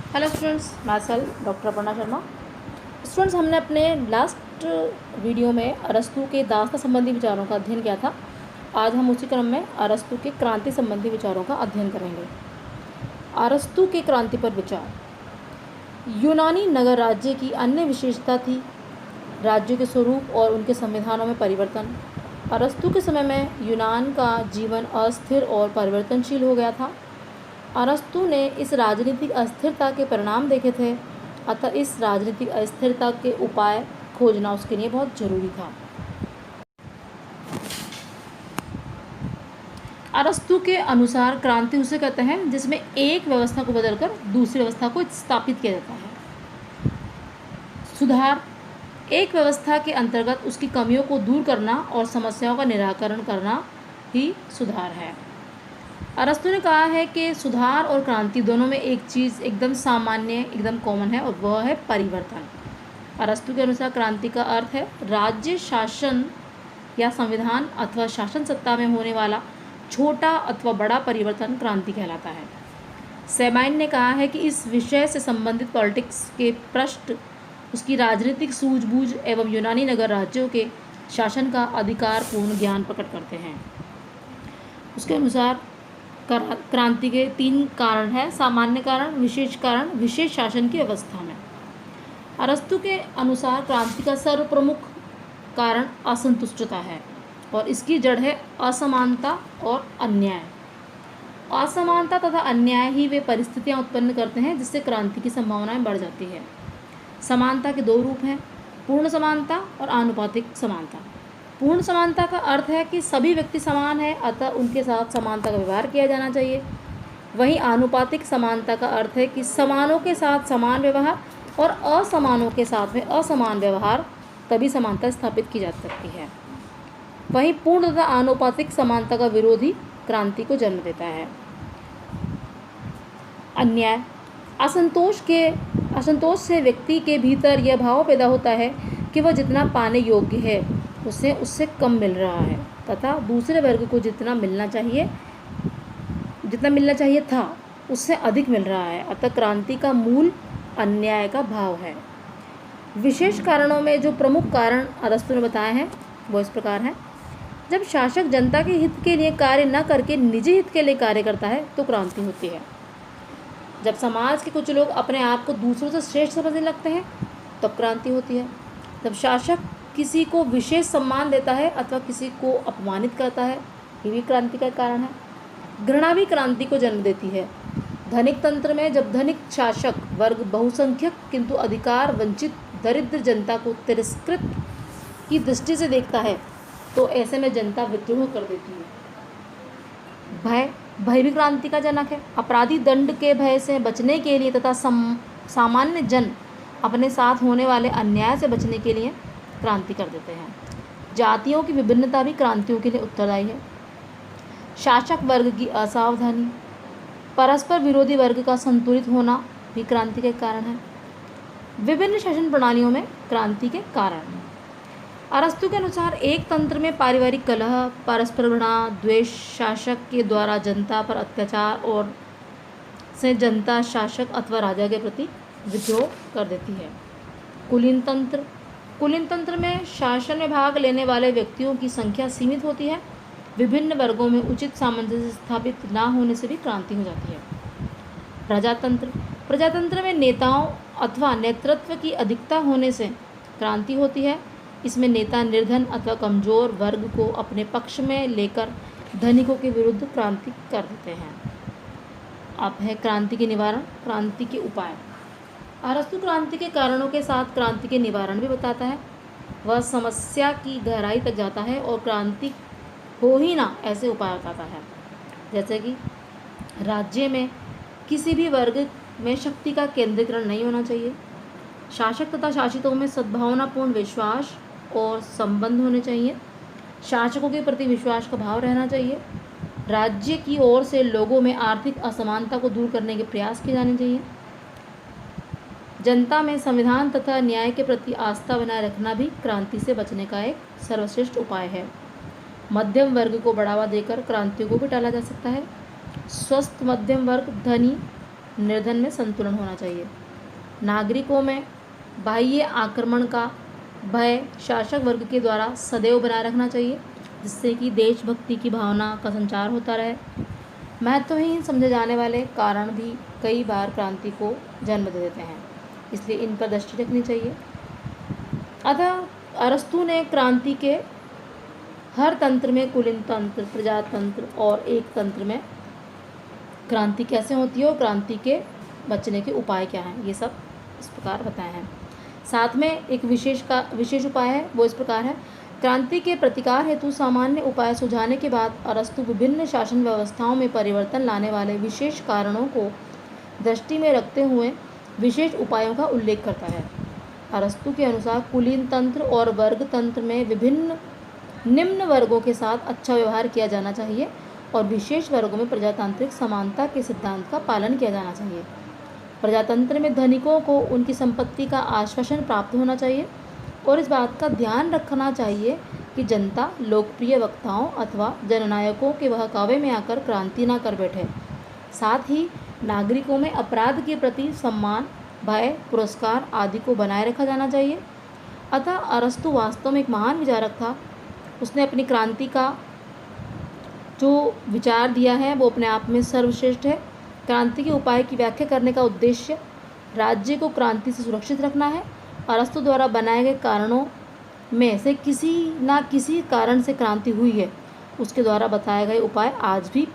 Hello students, my self doctor Aparna Sharma. Students, हमने अपने last video में अरस्तु के दास्ता संबंधी विचारों का अध्ययन किया था। आज हम उसी क्रम में अरस्तु के क्रांति संबंधी विचारों का अध्ययन करेंगे। अरस्तु के क्रांति पर विचार। यूनानी नगर राज्य की अन्य विशेषता थी राज्यों के स्वरूप और उनके संविधानों में परिवर्तन। अरस्तु के समय में यूनान का जीवन अस्थिर और परिवर्तनशील हो गया था। अरस्तु ने इस राजनीतिक अस्थिरता के परिणाम देखे थे, अतः इस राजनीतिक अस्थिरता के उपाय खोजना उसके लिए बहुत जरूरी था। अरस्तु के अनुसार क्रांति उसे कहते हैं जिसमें एक व्यवस्था को बदलकर दूसरी व्यवस्था को स्थापित किया जाता है। सुधार एक व्यवस्था के अंतर्गत उसकी कमियों को दूर करना और समस्याओं का निराकरण करना ही सुधार है। अरस्तु ने कहा है कि सुधार और क्रांति दोनों में एक चीज़ एकदम सामान्य, एकदम कॉमन है, और वह है परिवर्तन। अरस्तु के अनुसार क्रांति का अर्थ है राज्य शासन या संविधान अथवा शासन सत्ता में होने वाला छोटा अथवा बड़ा परिवर्तन क्रांति कहलाता है। सेबाइन ने कहा है कि इस विषय से संबंधित पॉलिटिक्स के पृष्ठ उसकी राजनीतिक सूझबूझ एवं यूनानी नगर राज्यों के शासन का अधिकारपूर्ण ज्ञान प्रकट करते हैं। उसके अनुसार क्रांति के 3 कारण हैं: सामान्य कारण, विशेष शासन की व्यवस्था में। अरस्तु के अनुसार क्रांति का सर्वप्रमुख कारण असंतुष्टता है और इसकी जड़ है असमानता और अन्याय। असमानता तथा अन्याय ही वे परिस्थितियां उत्पन्न करते हैं जिससे क्रांति की संभावनाएं बढ़ जाती है। समानता के 2 रूप हैं: पूर्ण समानता और आनुपातिक समानता। पूर्ण समानता का अर्थ है कि सभी व्यक्ति समान हैं, अतः उनके साथ समानता का व्यवहार किया जाना चाहिए। वहीं आनुपातिक समानता का अर्थ है कि समानों के साथ समान व्यवहार और असमानों के साथ में असमान व्यवहार, तभी समानता स्थापित की जा सकती है। वहीं पूर्ण तथा आनुपातिक समानता का विरोधी क्रांति को जन्म देता है। अन्याय असंतोष से व्यक्ति के भीतर यह भाव पैदा होता है कि वह जितना पाने योग्य है उससे कम मिल रहा है तथा दूसरे वर्ग को जितना मिलना चाहिए था उससे अधिक मिल रहा है, अतः क्रांति का मूल अन्याय का भाव है। विशेष कारणों में जो प्रमुख कारण अरस्तु ने बताए हैं वो इस प्रकार हैं: जब शासक जनता के हित के लिए कार्य न करके निजी हित के लिए कार्य करता है तो क्रांति होती है। जब समाज के कुछ लोग अपने आप को दूसरों से श्रेष्ठ समझने लगते हैं तब क्रांति होती है। जब शासक किसी को विशेष सम्मान देता है अथवा किसी को अपमानित करता है, ये भी क्रांति का कारण है। घृणा भी क्रांति को जन्म देती है। धनिक तंत्र में जब धनिक शासक वर्ग बहुसंख्यक किंतु अधिकार वंचित दरिद्र जनता को तिरस्कृत की दृष्टि से देखता है तो ऐसे में जनता विद्रोह कर देती है। भय भी क्रांति का जनक है। अपराधी दंड के भय से बचने के लिए तथा सामान्य जन अपने साथ होने वाले अन्याय से बचने के लिए क्रांति कर देते हैं। जातियों की विभिन्नता भी क्रांतियों के लिए उत्तरदायी है। शासक वर्ग की असावधानी, परस्पर विरोधी वर्ग का संतुलित होना भी क्रांति के कारण है। विभिन्न शासन प्रणालियों में क्रांति के कारण। अरस्तु के अनुसार एक तंत्र में पारिवारिक कलह, परस्पर घृणा, द्वेष, शासक के द्वारा जनता पर अत्याचार और से जनता शासक अथवा राजा के प्रति विद्रोह कर देती है। कुलीन तंत्र में शासन में भाग लेने वाले व्यक्तियों की संख्या सीमित होती है। विभिन्न वर्गों में उचित सामंजस्य स्थापित न होने से भी क्रांति हो जाती है। प्रजातंत्र में नेताओं अथवा नेतृत्व की अधिकता होने से क्रांति होती है। इसमें नेता निर्धन अथवा कमजोर वर्ग को अपने पक्ष में लेकर धनिकों के विरुद्ध क्रांति कर देते हैं। अब है क्रांति के निवारण, क्रांति के उपाय। अरस्तु क्रांति के कारणों के साथ क्रांति के निवारण भी बताता है। वह समस्या की गहराई तक जाता है और क्रांति हो ही ना ऐसे उपाय बताता है, जैसे कि राज्य में किसी भी वर्ग में शक्ति का केंद्रीकरण नहीं होना चाहिए। शासक तथा शासितों में सद्भावनापूर्ण विश्वास और संबंध होने चाहिए। शासकों के प्रति विश्वास का भाव रहना चाहिए। राज्य की ओर से लोगों में आर्थिक असमानता को दूर करने के प्रयास किए जाने चाहिए। जनता में संविधान तथा न्याय के प्रति आस्था बनाए रखना भी क्रांति से बचने का एक सर्वश्रेष्ठ उपाय है। मध्यम वर्ग को बढ़ावा देकर क्रांतियों को भी टाला जा सकता है। स्वस्थ मध्यम वर्ग धनी निर्धन में संतुलन होना चाहिए। नागरिकों में बाह्य आक्रमण का भय शासक वर्ग के द्वारा सदैव बनाए रखना चाहिए, जिससे कि देशभक्ति की भावना का संचार होता रहे। महत्वहीन समझे जाने वाले कारण भी कई बार क्रांति को जन्म दे देते हैं, इसलिए इन पर दृष्टि रखनी चाहिए। अतः अरस्तु ने क्रांति के हर तंत्र में, कुलीन तंत्र, प्रजातंत्र और एक तंत्र में क्रांति कैसे होती है और क्रांति के बचने के उपाय क्या हैं, ये सब इस प्रकार बताए हैं। साथ में एक विशेष उपाय है, वो इस प्रकार है। क्रांति के प्रतिकार हेतु सामान्य उपाय सुझाने के बाद अरस्तु विभिन्न शासन व्यवस्थाओं में परिवर्तन लाने वाले विशेष कारणों को दृष्टि में रखते हुए विशेष उपायों का उल्लेख करता है। अरस्तु के अनुसार कुलीन तंत्र और वर्ग तंत्र में विभिन्न निम्न वर्गों के साथ अच्छा व्यवहार किया जाना चाहिए और विशेष वर्गों में प्रजातांत्रिक समानता के सिद्धांत का पालन किया जाना चाहिए। प्रजातंत्र में धनिकों को उनकी संपत्ति का आश्वासन प्राप्त होना चाहिए और इस बात का ध्यान रखना चाहिए कि जनता लोकप्रिय वक्ताओं अथवा जननायकों के बहकावे में आकर क्रांति न कर बैठे। साथ ही नागरिकों में अपराध के प्रति सम्मान, भय, पुरस्कार आदि को बनाए रखा जाना चाहिए। अतः अरस्तु वास्तव में एक महान विचारक था। उसने अपनी क्रांति का जो विचार दिया है वो अपने आप में सर्वश्रेष्ठ है। क्रांति के उपाय की व्याख्या करने का उद्देश्य राज्य को क्रांति से सुरक्षित रखना है। अरस्तु द्वारा बनाए गए कारणों में से किसी न किसी कारण से क्रांति हुई है, उसके द्वारा बताए गए उपाय आज भी